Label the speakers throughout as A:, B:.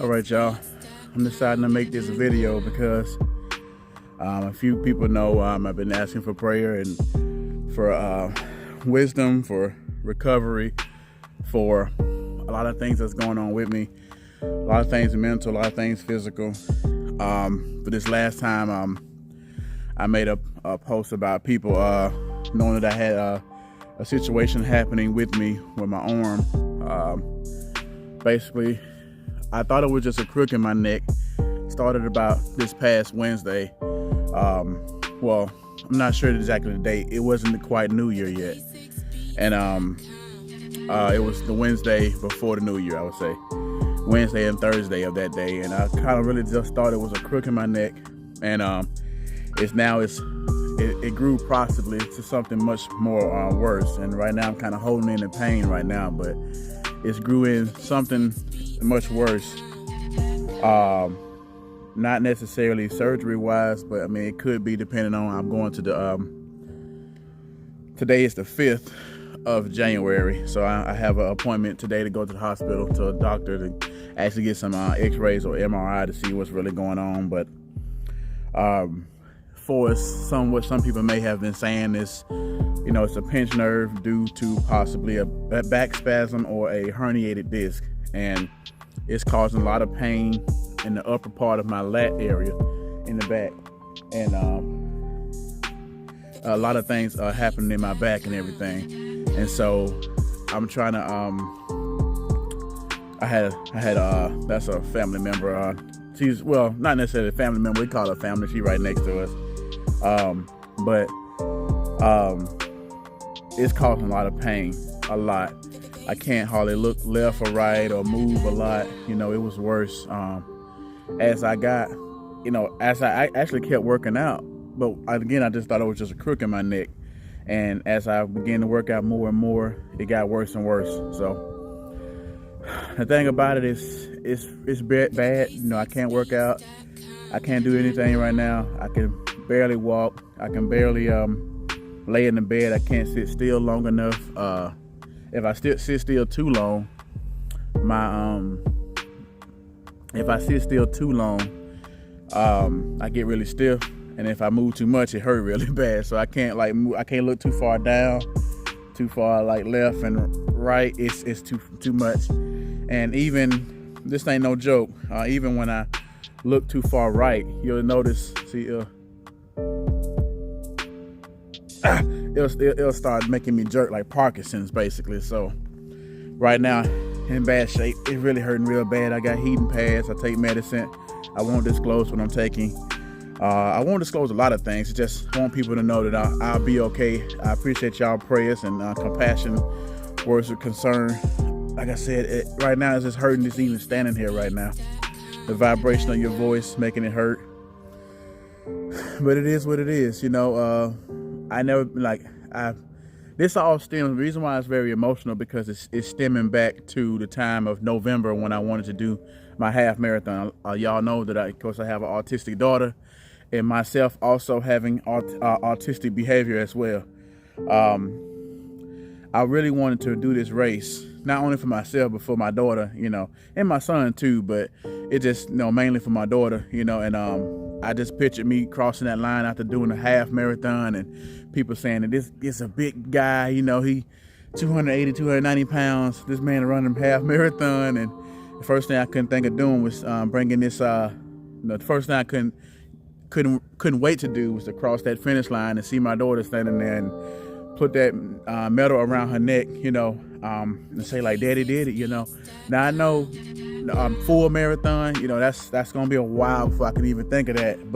A: All right, y'all. I'm deciding to make this video because a few people know I've been asking for prayer and for wisdom, for recovery, for a lot of things that's going on with me. A lot of things mental, a lot of things physical. But this last time, I made a post about people knowing that I had a situation happening with me with my arm. Basically, I thought it was just a crook in my neck. Started about this past Wednesday. Well, I'm not sure exactly the date. It wasn't quite New Year yet. And it was the Wednesday before the New Year, I would say. Wednesday and Thursday of that day. And I kind of really just thought it was a crook in my neck. And it grew possibly to something much more worse. And right now I'm kind of holding in the pain right now, but it's grew in something much worse. Not necessarily surgery wise, but I mean, it could be depending on, I'm going to the, today is the 5th of January. So I have an appointment today to go to the hospital to a doctor to actually get some x-rays or MRI to see what's really going on. But for what some people may have been saying is, it's a pinched nerve due to possibly a back spasm or a herniated disc. And it's causing a lot of pain in the upper part of my lat area in the back. And a lot of things are happening in my back and everything. And so I'm trying to, I had that's a family member. She's, well, not necessarily a family member. We call her family. She's right next to us. But it's causing a lot of pain, a lot. I can't hardly look left or right or move a lot. It was worse. As I actually kept working out, but again, I just thought it was just a crook in my neck. And as I began to work out more and more, it got worse and worse. So the thing about it is, it's bad. I can't work out. I can't do anything right now. I can barely walk. I can barely lay in the bed. I can't sit still long enough. If I sit still too long, I get really stiff, and if I move too much, it hurt really bad. So I can't move. I can't look too far down, too far left and right. It's too much. And even this ain't no joke. Even when I look too far right, you'll notice. See, it'll start making me jerk like Parkinson's, basically. So right now, in bad shape. It's really hurting real bad. I got heating pads. I take medicine. I won't disclose what I'm taking. I won't disclose a lot of things. I just want people to know that I'll be okay. I appreciate y'all prayers and compassion, words of concern. Like I said, right now it's just hurting just even standing here right now. The vibration of your voice making it hurt. But it is what it is. This all stems, the reason why it's very emotional, because it's stemming back to the time of November when I wanted to do my half marathon. Y'all know that of course I have an autistic daughter, and myself also having autistic behavior as well. I really wanted to do this race, not only for myself, but for my daughter, and my son too, but it just, mainly for my daughter, and I just pictured me crossing that line after doing a half marathon, and people saying that this is a big guy, he 280, 290 pounds, this man running half marathon. And the first thing I couldn't think of doing was bringing this, the first thing I couldn't wait to do was to cross that finish line and see my daughter standing there and put that medal around her neck, and say Daddy did it, Now I know full marathon, that's gonna be a while before I can even think of that.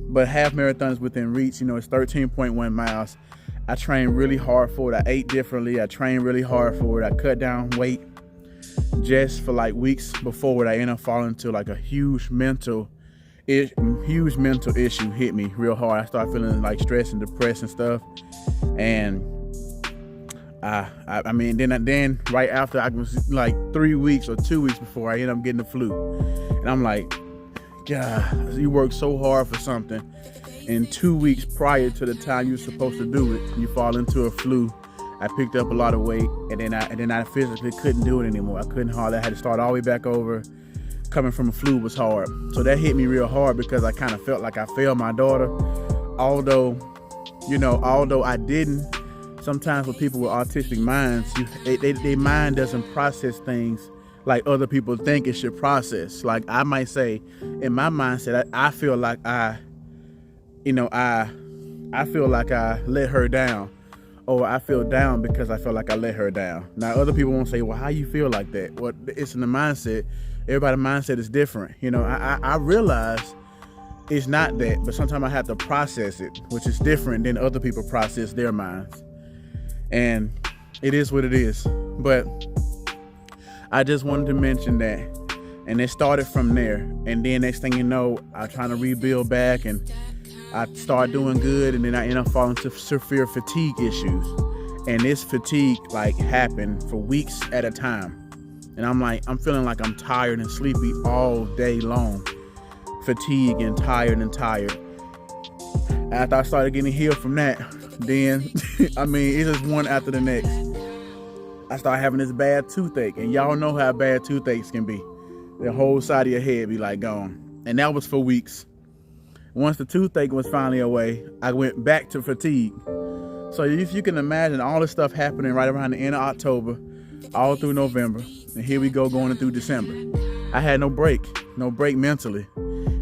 A: But half marathon is within reach. It's 13.1 miles. I trained really hard for it. I ate differently. I trained really hard for it. I cut down weight just for weeks before it. I ended up falling into a huge mental issue hit me real hard. I started feeling stressed and depressed and stuff. And then right after, I was 3 weeks or 2 weeks before I ended up getting the flu. And I'm like, God, you work so hard for something, and 2 weeks prior to the time you're supposed to do it, you fall into a flu I picked up a lot of weight, and then I physically couldn't do it anymore. I couldn't hardly. I had to start all the way back over. Coming from a flu was hard. So that hit me real hard because I kind of felt like I failed my daughter. Although I didn't. Sometimes with people with autistic minds, their mind doesn't process things like other people think it should process. Like I might say, in my mindset, I feel like I feel like I let her down, or I feel down because I feel like I let her down. Now other people won't say, well, how you feel like that? Well, it's in the mindset. Everybody's mindset is different. I realize it's not that, but sometimes I have to process it, which is different than other people process their minds. And it is what it is. But I just wanted to mention that. And it started from there. And then next thing you know, I'm trying to rebuild back, and I start doing good, and then I end up falling to severe fatigue issues. And this fatigue happened for weeks at a time. And I'm feeling like I'm tired and sleepy all day long. Fatigue and tired. After I started getting healed from that, then, it's just one after the next. I started having this bad toothache. And y'all know how bad toothaches can be. The whole side of your head be gone. And that was for weeks. Once the toothache was finally away, I went back to fatigue. So if you can imagine all this stuff happening right around the end of October, all through November, and here we go going through December. I had no break mentally,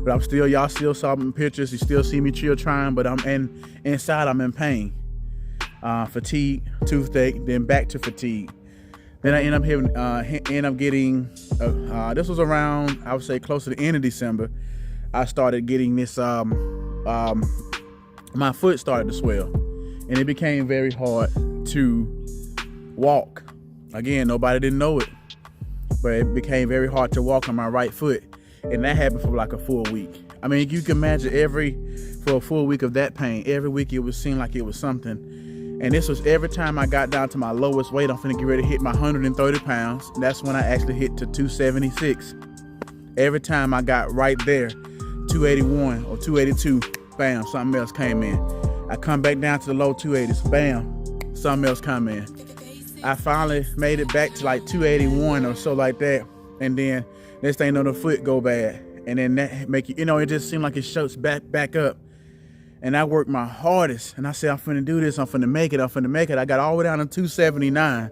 A: but y'all still saw me in pictures. You still see me chill trying, but inside I'm in pain. Fatigue, toothache, then back to fatigue. Then I end up getting, this was around, I would say close to the end of December, I started getting this, my foot started to swell, and it became very hard to walk. Again, nobody didn't know it, but it became very hard to walk on my right foot. And that happened for a full week. You can imagine for a full week of that pain, every week it would seem like it was something. And this was every time I got down to my lowest weight. I'm finna get ready to hit my 130 pounds. That's when I actually hit to 276. Every time I got right there, 281 or 282, bam, something else came in. I come back down to the low 280s, bam, something else come in. I finally made it back to 281 or so like that. And then next thing you know, the foot go bad. And then that make you, it just seemed like it shoots back up. And I worked my hardest. And I said, I'm finna do this. I'm finna make it. I got all the way down to 279.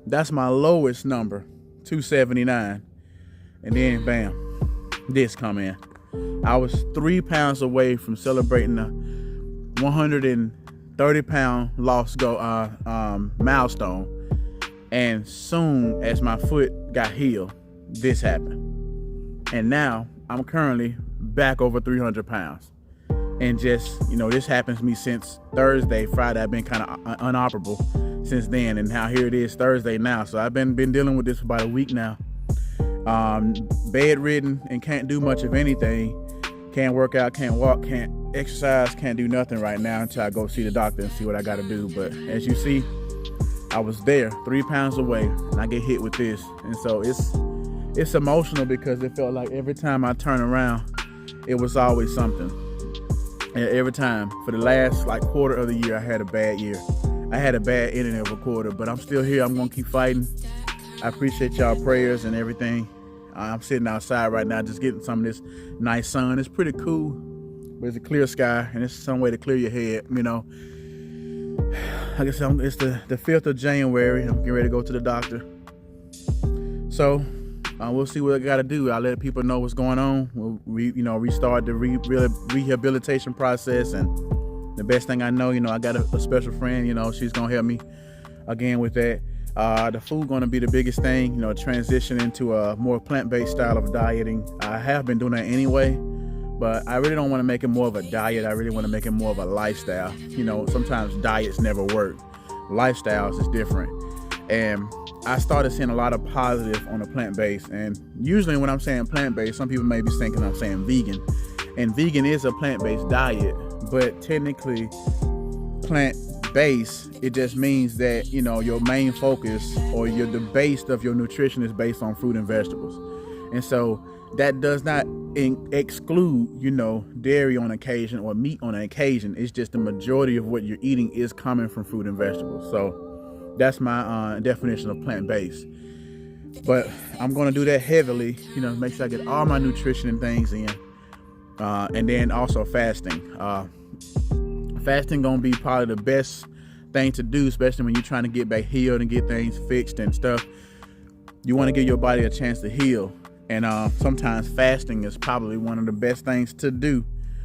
A: That's my lowest number, 279. And then bam, this come in. I was 3 pounds away from celebrating the 130-pound loss milestone. And soon as my foot got healed, this happened. And now I'm currently back over 300 pounds. And just, this happens to me since Thursday, Friday. I've been kind of unoperable since then. And now here it is Thursday now. So I've been dealing with this for about a week now. Bedridden and can't do much of anything. Can't work out, can't walk, can't exercise, can't do nothing right now until I go see the doctor and see what I got to do. But as you see, I was there 3 pounds away, and I get hit with this. And so it's emotional because it felt like every time I turn around, it was always something. And every time for the last quarter of the year, I had a bad year. I had a bad ending of a quarter, but I'm still here. I'm going to keep fighting. I appreciate y'all prayers and everything. I'm sitting outside right now just getting some of this nice sun. It's pretty cool, but it's a clear sky, and it's some way to clear your head, Like I said, it's the 5th of January. I'm getting ready to go to the doctor. So we'll see what I got to do. I'll let people know what's going on. We'll restart the rehabilitation process. And the best thing I know, I got a special friend, she's going to help me again with that. The food going to be the biggest thing, transition into a more plant-based style of dieting. I have been doing that anyway, but I really don't want to make it more of a diet. I really want to make it more of a lifestyle. Sometimes diets never work. Lifestyles is different. And I started seeing a lot of positive on the plant-based. And usually when I'm saying plant-based, some people may be thinking I'm saying vegan. And vegan is a plant-based diet, but technically plant-based, it just means that, your main focus or the base of your nutrition is based on fruit and vegetables. And so that does not exclude, dairy on occasion or meat on occasion. It's just the majority of what you're eating is coming from fruit and vegetables. So That's my definition of plant-based. But I'm going to do that heavily, make sure I get all my nutrition and things in. And then also fasting. Fasting going to be probably the best thing to do, especially when you're trying to get back healed and get things fixed and stuff. You want to give your body a chance to heal. And sometimes fasting is probably one of the best things to do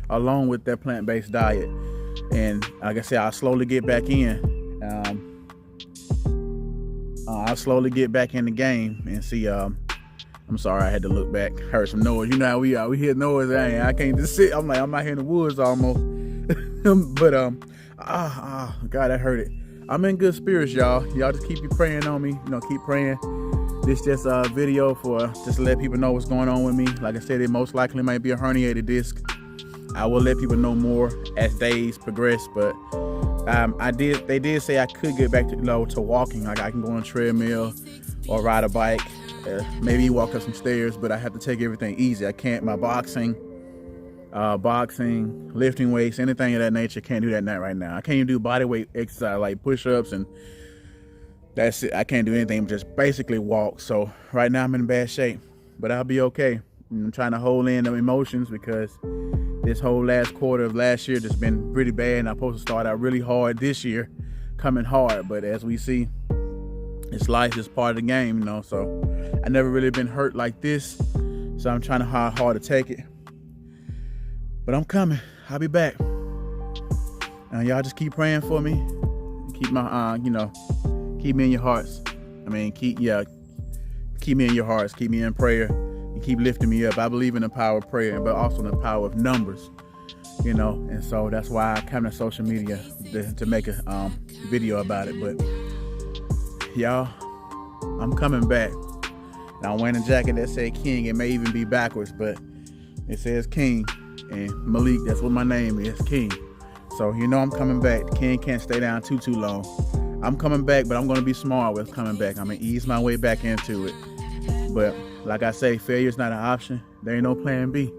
A: along with that plant-based diet. And like I said, I'll slowly get back in. I'll slowly get back in the game and see. I'm sorry, I had to look back. Heard some noise. You know how we are. We hear noise. I can't just sit. I'm out here in the woods almost. But God, that hurt it. I'm in good spirits, y'all. Y'all just keep praying on me. Keep praying. This just a video for just to let people know what's going on with me. Like I said, it most likely might be a herniated disc. I will let people know more as days progress, but they did say I could get back to walking. Like I can go on a treadmill or ride a bike, maybe walk up some stairs, but I have to take everything easy. I can't, my boxing, lifting weights, anything of that nature, can't do that right now. I can't even do body weight exercise like push-ups, and that's it. I can't do anything but just basically walk. So right now I'm in bad shape, but I'll be okay. I'm trying to hold in the emotions because this whole last quarter of last year just been pretty bad, and I'm supposed to start out really hard this year, coming hard. But as we see, it's life, is part of the game, so I never really been hurt like this, so I'm trying to hard to take it. But I'm coming. I'll be back. Y'all just keep praying for me. Keep my keep me in your hearts. Keep me in your hearts. Keep me in prayer. Keep lifting me up. I believe in the power of prayer, but also in the power of numbers, and so that's why I come to social media to make a video about it. But y'all, I'm coming back. Now I'm wearing a jacket that said King. It may even be backwards, but it says King, and Malik, that's what my name is, King. So I'm coming back. King can't stay down too long. I'm coming back, but I'm going to be smart with coming back. I'm going to ease my way back into it. But like I say, failure is not an option. There ain't no plan B.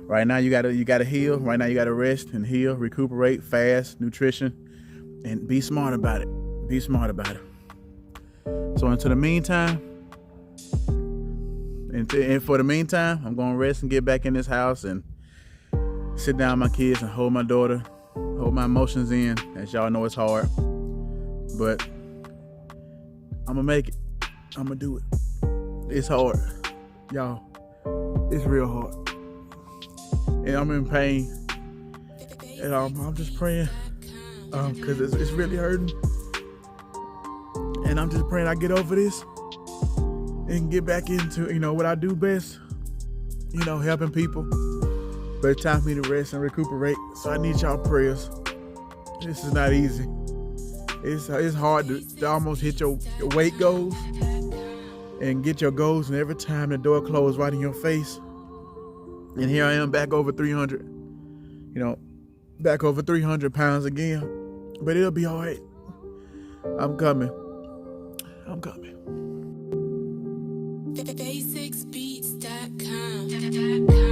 A: Right now, you gotta heal. Right now, you gotta rest and heal, recuperate, fast, nutrition, and be smart about it. Be smart about it. So until the meantime, and for the meantime, I'm gonna rest and get back in this house and sit down with my kids and hold my daughter, hold my emotions in. As y'all know, it's hard, but I'm gonna make it. I'm gonna do it. It's hard, y'all. It's real hard, and I'm in pain, and I'm just praying because it's really hurting, and I'm just praying I get over this and get back into what I do best, helping people. But it's time for me to rest and recuperate, so I need y'all prayers. This is not easy. It's hard to almost hit your weight goals and get your goals, and every time the door closed right in your face. And here I am back over 300, back over 300 pounds again. But it'll be all right. I'm coming. Basicsbeats.com